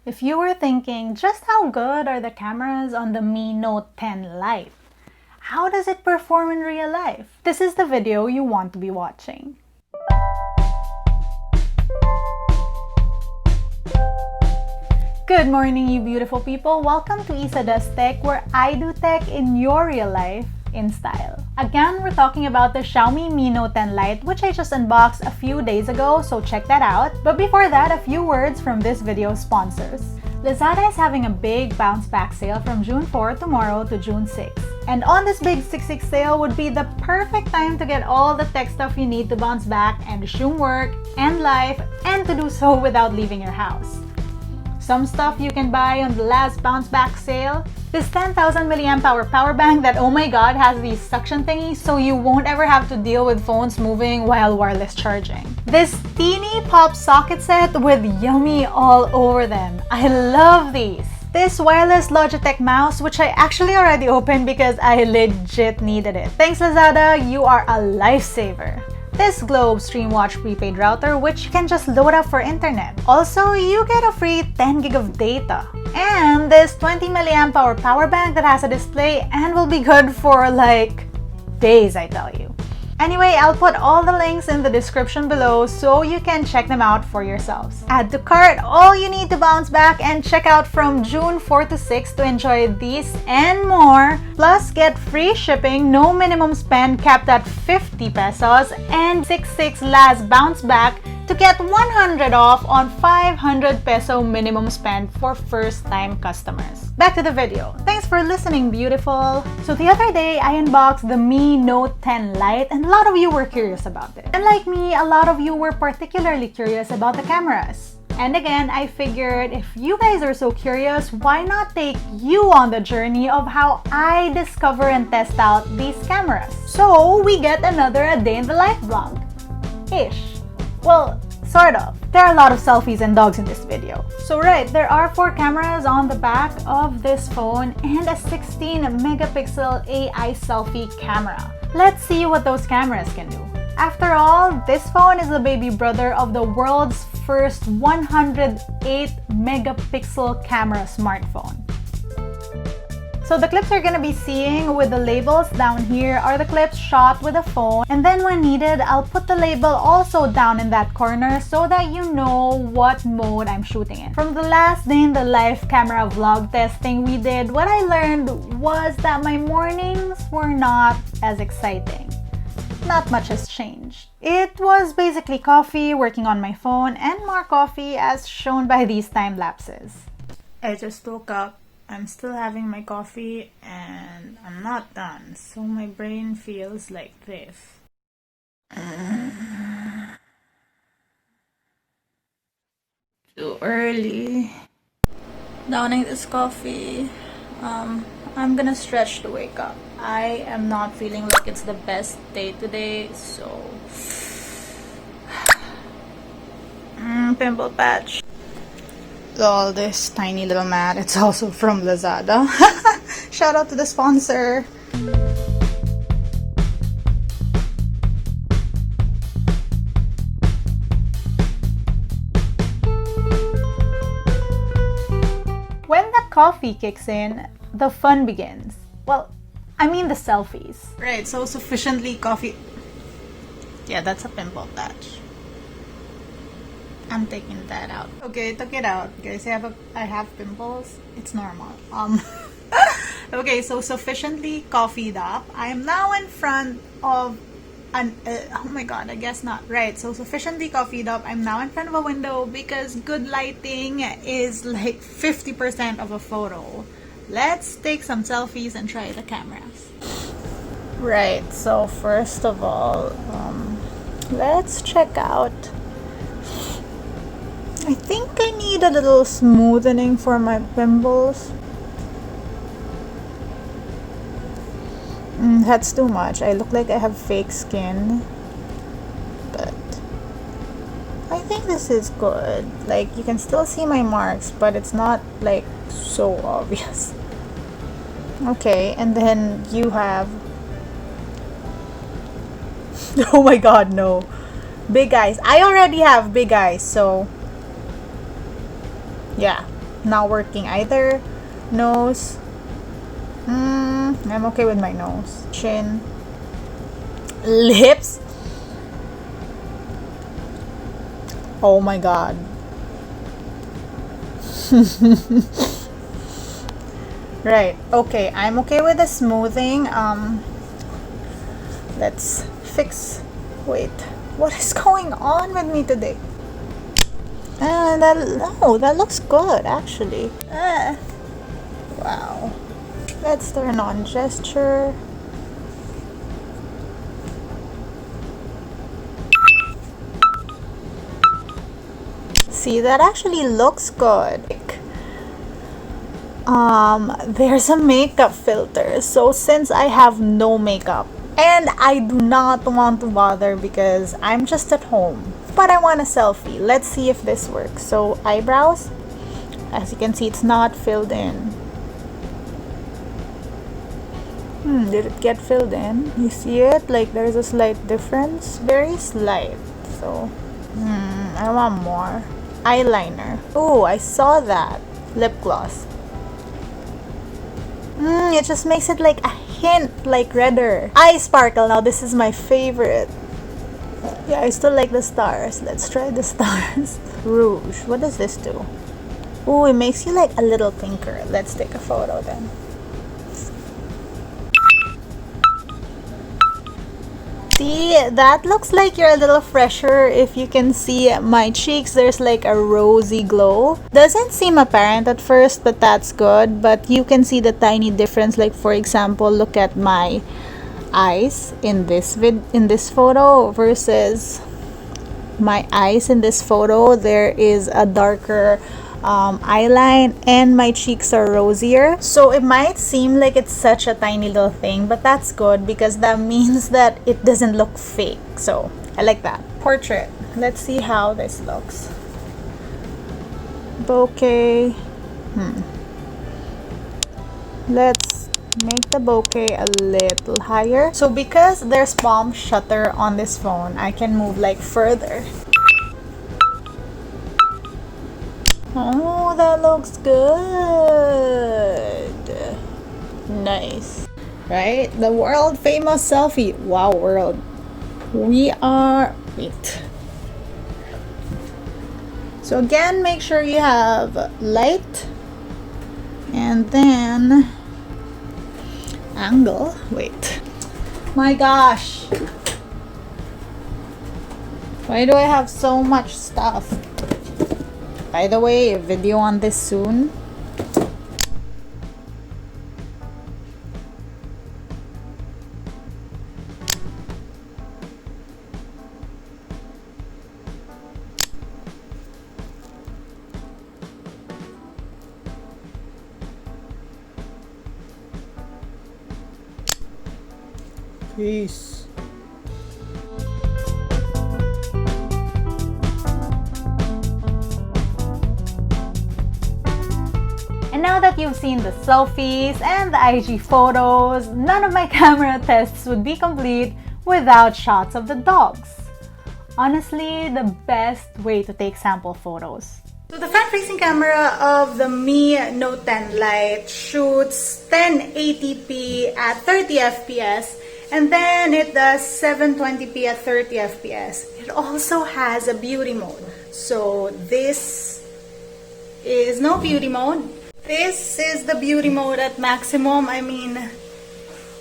If you were thinking, just how good are the cameras on the Mi Note 10 Lite? How does it perform in real life? This is the video you want to be watching. Good morning, you beautiful people. Welcome to LAZADA's Tech, where I do tech in your real life in style. Again, we're talking about the Xiaomi Mi Note 10 Lite, which I just unboxed a few days ago, so check that out. But before that, a few words from this video's sponsors. LAZADA is having a big bounce back sale from June 4 tomorrow to June 6. And on this big 6/6 sale would be the perfect time to get all the tech stuff you need to bounce back and resume work and life, and to do so without leaving your house. Some stuff you can buy on the last bounce back sale. This 10,000 mAh power bank that, oh my god, has these suction thingies so you won't ever have to deal with phones moving while wireless charging. This teeny pop socket set with yummy all over them. I love these. This wireless Logitech mouse, which I actually already opened because I legit needed it. Thanks LAZADA, you are a lifesaver. This Globe StreamWatch prepaid router, which you can just load up for internet. Also, you get a free 10 gig of data. And this 20 mAh power bank that has a display and will be good for like days, I tell you. Anyway, I'll put all the links in the description below so you can check them out for yourselves. Add to cart all you need to bounce back and check out from June 4 to 6 to enjoy these and more. Plus, get free shipping, no minimum spend capped at 50 pesos, and 6/6 last bounce back to get 100 off on 500 peso minimum spend for first-time customers. Back to the video. Thanks for listening, beautiful. So the other day, I unboxed the Mi Note 10 Lite, and a lot of you were curious about it. And like me, a lot of you were particularly curious about the cameras. And again, I figured if you guys are so curious, why not take you on the journey of how I discover and test out these cameras? So we get another A Day in the Life vlog. Ish. Well, sort of. There are a lot of selfies and dogs in this video. So right, there are 4 cameras on the back of this phone and a 16 megapixel AI selfie camera. Let's see what those cameras can do. After all, this phone is the baby brother of the world's first 108 megapixel camera smartphone. So the clips you're gonna be seeing with the labels down here are the clips shot with a phone, and then when needed, I'll put the label also down in that corner so that you know what mode I'm shooting in. From the last day in the life camera vlog testing we did, what I learned was that my mornings were not as exciting. Not much has changed. It was basically coffee, working on my phone, and more coffee as shown by these time lapses. I just woke up. I'm still having my coffee and I'm not done, so my brain feels like this. Too early. Downing this coffee. I'm gonna stretch to wake up. I am not feeling like it's the best day today, so pimple patch. All this tiny little mat, it's also from LAZADA. Shout out to the sponsor. When the coffee kicks in, the fun begins. Well, I mean the selfies. Right, so sufficiently coffee. Yeah, that's a pimple patch. I'm taking that out. Okay, took it out. Guys, I have pimples. It's normal. Okay, so sufficiently coffeeed up. I am now in front of an oh my god, I guess not. Right, so sufficiently coffeeed up. I'm now in front of a window because good lighting is like 50% of a photo. Let's take some selfies and try the cameras. Right, so first of all, let's check out. I think I need a little smoothening for my pimples. That's too much. I look like I have fake skin. But I think this is good. Like, you can still see my marks, but it's not like so obvious. Okay, and then you have... Oh my god, no. Big eyes. I already have big eyes, so... yeah, not working either. Nose. I'm okay with my nose. Chin. Lips. Oh my god. Right. Okay. I'm okay with the smoothing. Let's fix. Wait. What is going on with me today? That looks good actually. Wow. Let's turn on gesture. See, that actually looks good. There's a makeup filter. So since I have no makeup and I do not want to bother because I'm just at home, but I want a selfie. Let's see if this works. So eyebrows, as you can see, it's not filled in. Did it get filled in? You see it? Like there's a slight difference. Very slight. So I want more. Eyeliner. Oh, I saw that. Lip gloss. It just makes it like a hint like redder. Eye sparkle. Now this is my favorite. Yeah, I still like the stars. Let's try the stars. Rouge. What does this do? Oh, it makes you like a little pinker. Let's take a photo then. See, that looks like you're a little fresher. If you can see my cheeks, there's like a rosy glow. Doesn't seem apparent at first, but that's good. But you can see the tiny difference. Like for example, look at my eyes in this photo versus my eyes in this photo. There is a darker eyeline and my cheeks are rosier. So it might seem like it's such a tiny little thing, but that's good because that means that it doesn't look fake. So I like that. Portrait. Let's see how this looks. Bokeh. Let's make the bokeh a little higher. So because there's palm shutter on this phone, I can move like further. Oh, that looks good. Nice. Right? The world famous selfie. Wow, world. We are... Wait. So again, make sure you have light. And then... angle. Wait. My gosh. Why do I have so much stuff? By the way, a video on this soon. Peace. And now that you've seen the selfies and the IG photos, none of my camera tests would be complete without shots of the dogs. Honestly, the best way to take sample photos. So the front-facing camera of the Mi Note 10 Lite shoots 1080p at 30 FPS and then it does 720p at 30 FPS. It also has a beauty mode. So this is no beauty mode. This is the beauty mode at maximum. I mean,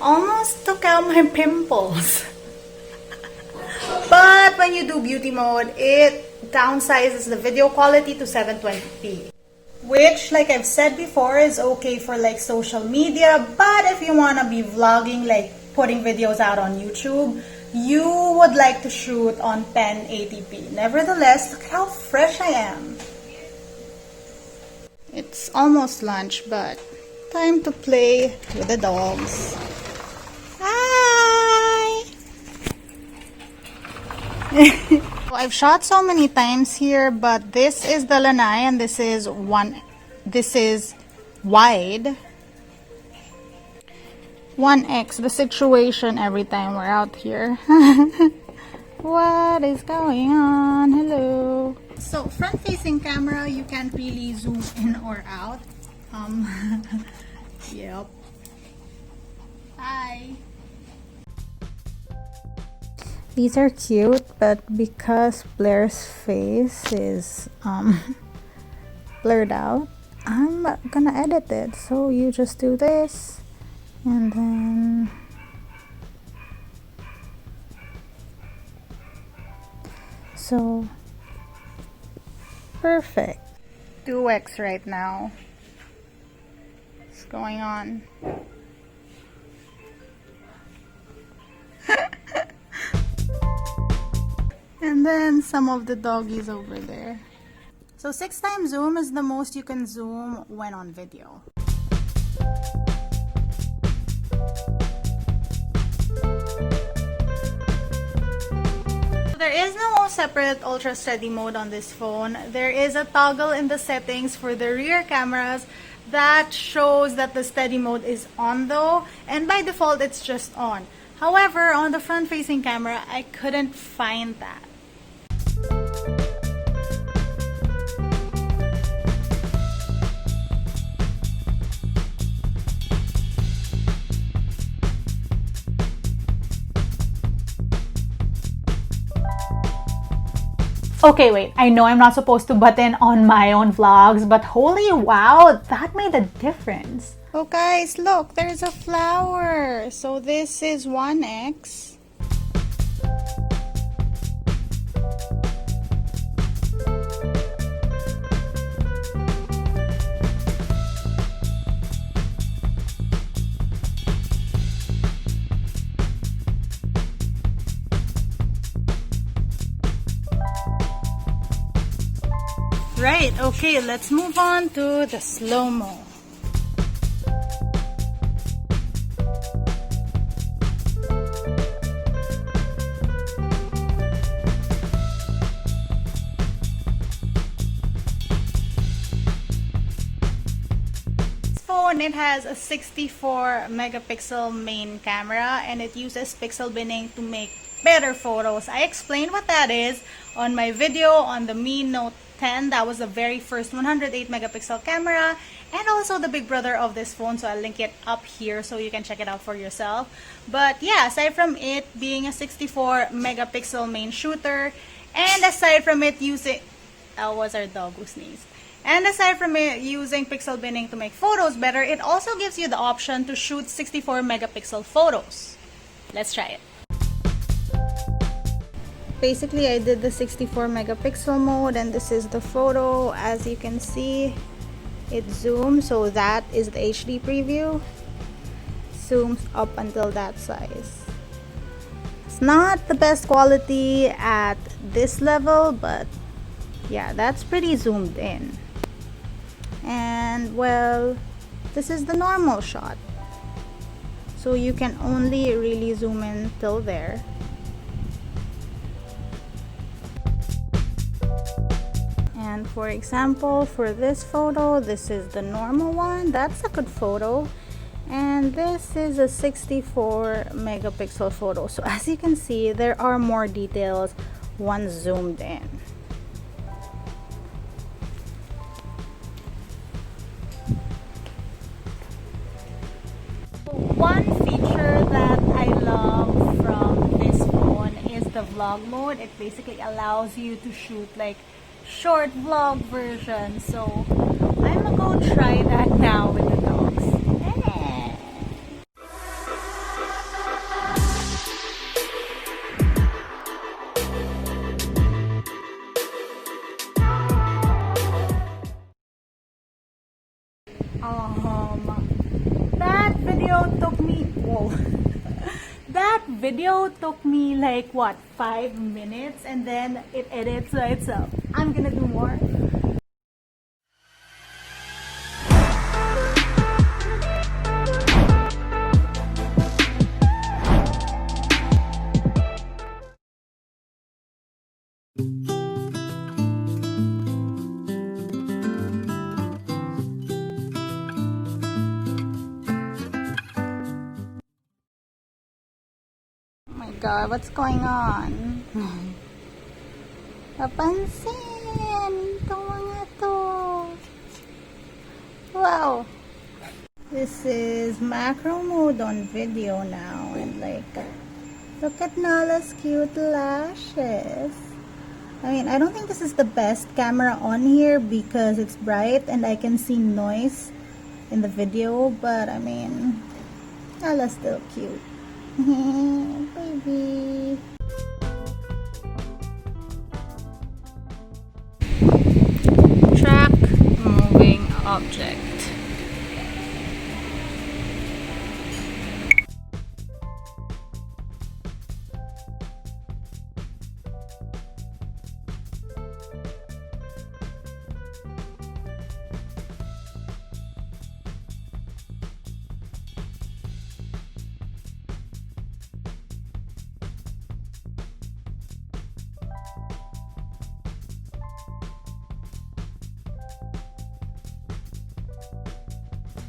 almost took out my pimples. But when you do beauty mode, it downsizes the video quality to 720p. Which, like I've said before, is okay for like social media. But if you want to be vlogging, like putting videos out on YouTube, you would like to shoot on 1080p. Nevertheless, look how fresh I am. It's almost lunch, but time to play with the dogs. Hi! I've shot so many times here, but this is the lanai and this is wide. 1x the situation every time we're out here. What is going on? Hello. So front-facing camera, you can't really zoom in or out. Yep. Hi. These are cute, but because Blair's face is blurred out, I'm gonna edit it. So you just do this, and then so perfect. 2x right now. What's going on? And then some of the doggies over there. So 6 times zoom is the most you can zoom when on video. There is no separate ultra steady mode on this phone. There is a toggle in the settings for the rear cameras that shows that the steady mode is on though, and by default it's just on. However, on the front facing camera, I couldn't find that. Okay, wait, I know I'm not supposed to butt in on my own vlogs, but holy wow, that made a difference. Oh guys, look, there's a flower. So this is 1x. Right, okay, let's move on to the slow-mo. This phone, it has a 64 megapixel main camera and it uses pixel binning to make better photos. I explained what that is on my video on the Mi Note 10. That was the very first 108 megapixel camera and also the big brother of this phone, so I'll link it up here so you can check it out for yourself. But yeah, aside from it being a 64 megapixel main shooter, and aside from it using was our dog who sneezed. And aside from it using pixel binning to make photos better, it also gives you the option to shoot 64 megapixel photos. Let's try it. Basically, I did the 64 megapixel mode and this is the photo. As you can see, it zooms, so that is the HD preview. Zooms up until that size. It's not the best quality at this level, but yeah, that's pretty zoomed in. And well, this is the normal shot. So you can only really zoom in till there. And for example, for this photo, this is the normal one. That's a good photo. And this is a 64 megapixel photo. So as you can see, there are more details once zoomed in. One feature that I love from this phone is the vlog mode. It basically allows you to shoot like short vlog version. So I'm gonna go try that now with the dogs. That video took me, whoa. That video took me like what, 5 minutes, and then it edits by itself. I'm gonna do more. Oh my god, what's going on? Papansin! Itong mga to. Wow! This is macro mode on video now. And like, look at Nala's cute lashes. I mean, I don't think this is the best camera on here because it's bright and I can see noise in the video. But I mean, Nala's still cute. Baby. Track moving object.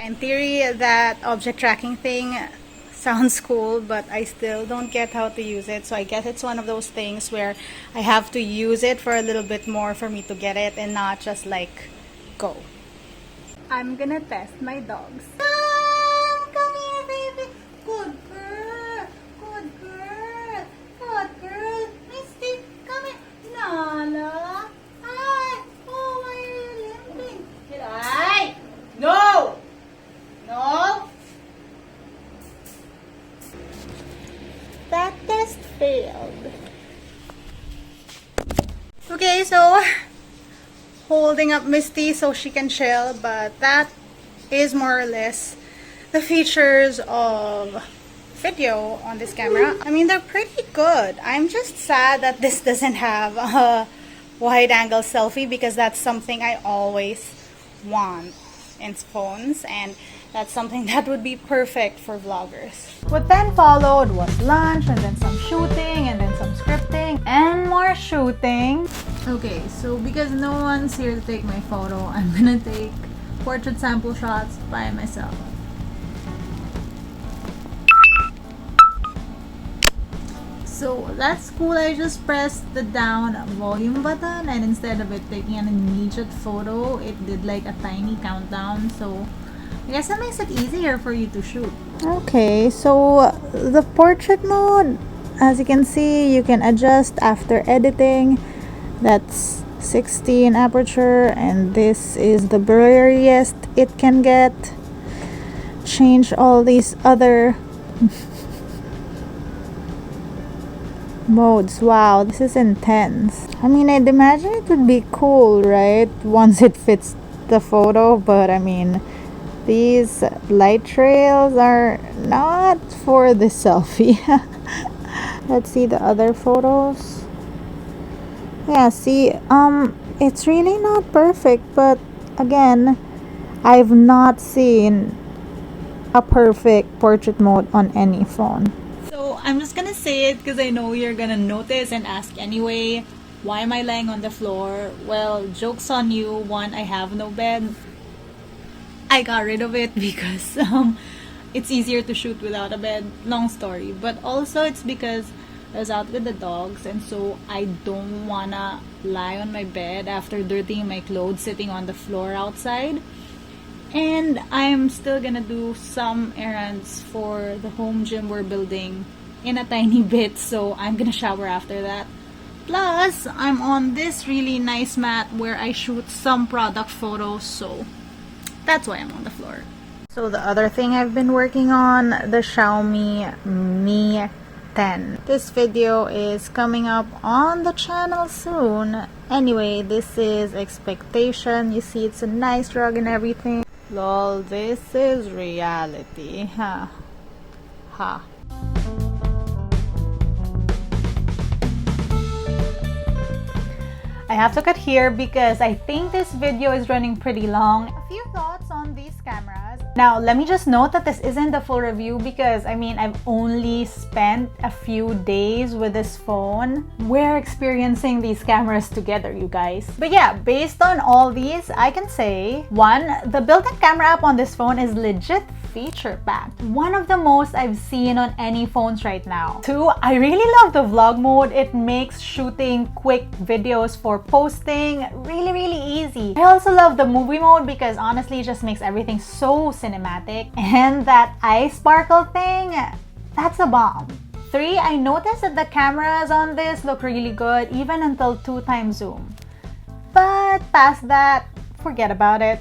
In theory, that object tracking thing sounds cool, but I still don't get how to use it. So I guess it's one of those things where I have to use it for a little bit more for me to get it and not just like go. I'm gonna test my dogs. Come here, baby. Good girl. Good girl. Good girl. Misty, come here. Nala. Hi. Oh, why are you limping? Get out. No. No. That test failed. Okay, so holding up Misty so she can chill, but that is more or less the features of video on this camera. I mean, they're pretty good. I'm just sad that this doesn't have a wide angle selfie because that's something I always want in phones, and that's something that would be perfect for vloggers. What then followed was lunch, and then some shooting, and then some scripting, and more shooting. Okay, so because no one's here to take my photo, I'm gonna take portrait sample shots by myself. So that's cool. I just pressed the down volume button, and instead of it taking an immediate photo, it did like a tiny countdown. So I guess that makes it easier for you to shoot. Okay, so the portrait mode, as you can see, you can adjust after editing. That's 16 aperture, and this is the blurriest it can get. Change all these other modes. Wow, this is intense. I mean, I'd imagine it would be cool, right, once it fits the photo, but I mean, these light trails are not for the selfie. Let's see the other photos. Yeah, see, it's really not perfect, but again, I've not seen a perfect portrait mode on any phone. So I'm just gonna say it because I know you're gonna notice and ask anyway, why am I lying on the floor? Well, joke's on you. One, I have no bed. I got rid of it because it's easier to shoot without a bed. Long story. But also it's because I was out with the dogs, and so I don't wanna lie on my bed after dirtying my clothes sitting on the floor outside. And I'm still gonna do some errands for the home gym we're building in a tiny bit, so I'm gonna shower after that. Plus, I'm on this really nice mat where I shoot some product photos, so that's why I'm on the floor. So the other thing I've been working on, the Xiaomi Mi 10. This video is coming up on the channel soon. Anyway, this is expectation. You see, it's a nice rug and everything. Lol, this is reality. Ha. Ha. I have to cut here because I think this video is running pretty long. A few thoughts on these cameras. Now, let me just note that this isn't the full review because, I mean, I've only spent a few days with this phone. We're experiencing these cameras together, you guys. But yeah, based on all these, I can say, one, the built-in camera app on this phone is legit feature-packed. One of the most I've seen on any phones right now. 2, I really love the vlog mode. It makes shooting quick videos for posting really easy. I also love the movie mode because honestly it just makes everything so cinematic. And that eye sparkle thing, that's a bomb. 3, I noticed that the cameras on this look really good even until 2x zoom. But past that, forget about it.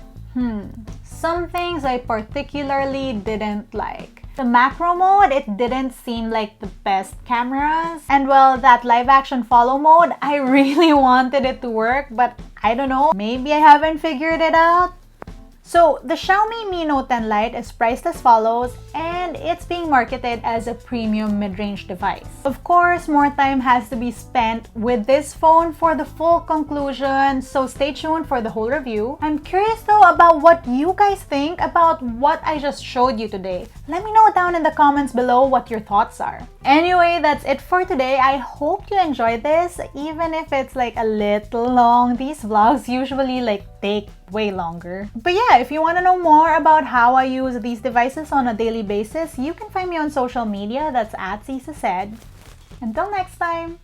Some things I particularly didn't like. The macro mode, it didn't seem like the best cameras. And well, that live action follow mode, I really wanted it to work, but I don't know, maybe I haven't figured it out. So the Xiaomi Mi Note 10 Lite is priced as follows, and it's being marketed as a premium mid-range device. Of course, more time has to be spent with this phone for the full conclusion, so stay tuned for the whole review. I'm curious though about what you guys think about what I just showed you today. Let me know down in the comments below what your thoughts are. Anyway, that's it for today. I hope you enjoyed this, even if it's like a little long. These vlogs usually take way longer. But yeah, if you want to know more about how I use these devices on a daily basis, you can find me on social media. That's @CisaSaid. Until next time!